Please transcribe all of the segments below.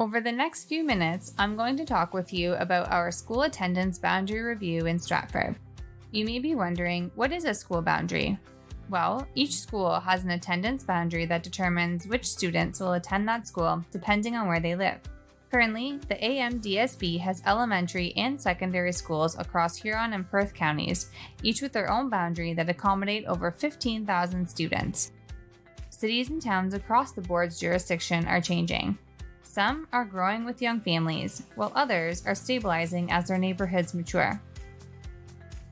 Over the next few minutes, I'm going to talk with you about our school attendance boundary review in Stratford. You may be wondering, what is a school boundary? Well, each school has an attendance boundary that determines which students will attend that school depending on where they live. Currently, the AMDSB has elementary and secondary schools across Huron and Perth counties, each with their own boundary that accommodate over 15,000 students. Cities and towns across the board's jurisdiction are changing. Some are growing with young families, while others are stabilizing as their neighborhoods mature.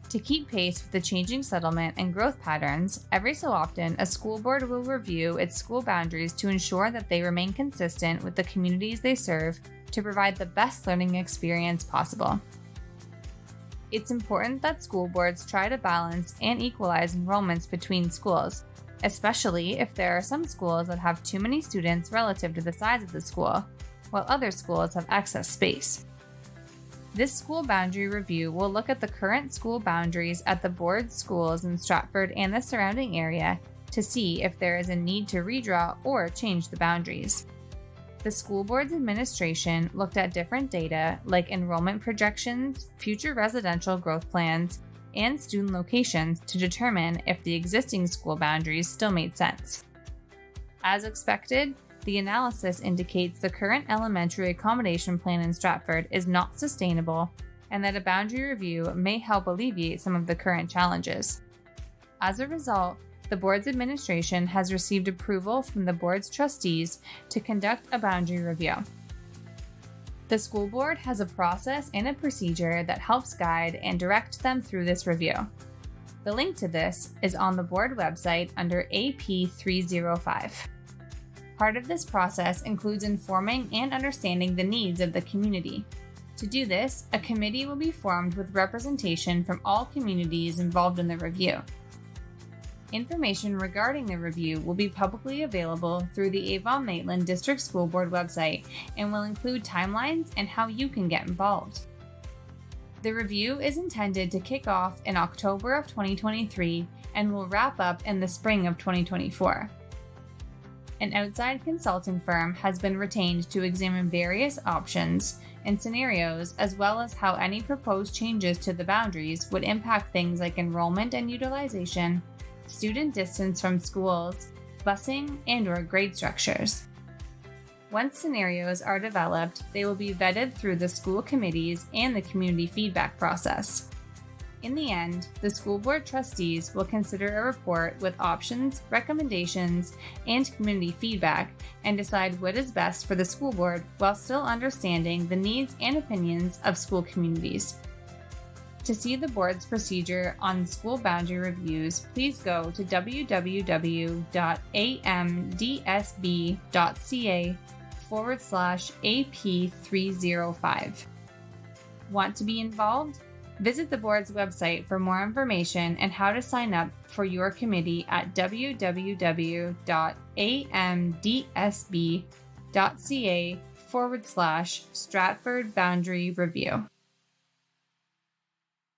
To keep pace with the changing settlement and growth patterns, every so often a school board will review its school boundaries to ensure that they remain consistent with the communities they serve to provide the best learning experience possible. It's important that school boards try to balance and equalize enrollments between schools, especially if there are some schools that have too many students relative to the size of the school, while other schools have excess space. This school boundary review will look at the current school boundaries at the board's schools in Stratford and the surrounding area to see if there is a need to redraw or change the boundaries. The school board's administration looked at different data like enrollment projections, future residential growth plans, and student locations to determine if the existing school boundaries still made sense. As expected, the analysis indicates the current elementary accommodation plan in Stratford is not sustainable and that a boundary review may help alleviate some of the current challenges. As a result, the board's administration has received approval from the board's trustees to conduct a boundary review. The school board has a process and a procedure that helps guide and direct them through this review. The link to this is on the board website under AP 305. Part of this process includes informing and understanding the needs of the community. To do this, a committee will be formed with representation from all communities involved in the review. Information regarding the review will be publicly available through the Avon-Maitland District School Board website and will include timelines and how you can get involved. The review is intended to kick off in October of 2023 and will wrap up in the spring of 2024. An outside consulting firm has been retained to examine various options and scenarios, as well as how any proposed changes to the boundaries would impact things like enrollment and utilization, student distance from schools, busing, and/or grade structures. Once scenarios are developed, they will be vetted through the school committees and the community feedback process. In the end, the school board trustees will consider a report with options, recommendations, and community feedback and decide what is best for the school board while still understanding the needs and opinions of school communities. To see the board's procedure on school boundary reviews, please go to www.amdsb.ca/AP305. Want to be involved? Visit the board's website for more information and how to sign up for your committee at www.amdsb.ca/Stratford Boundary Review.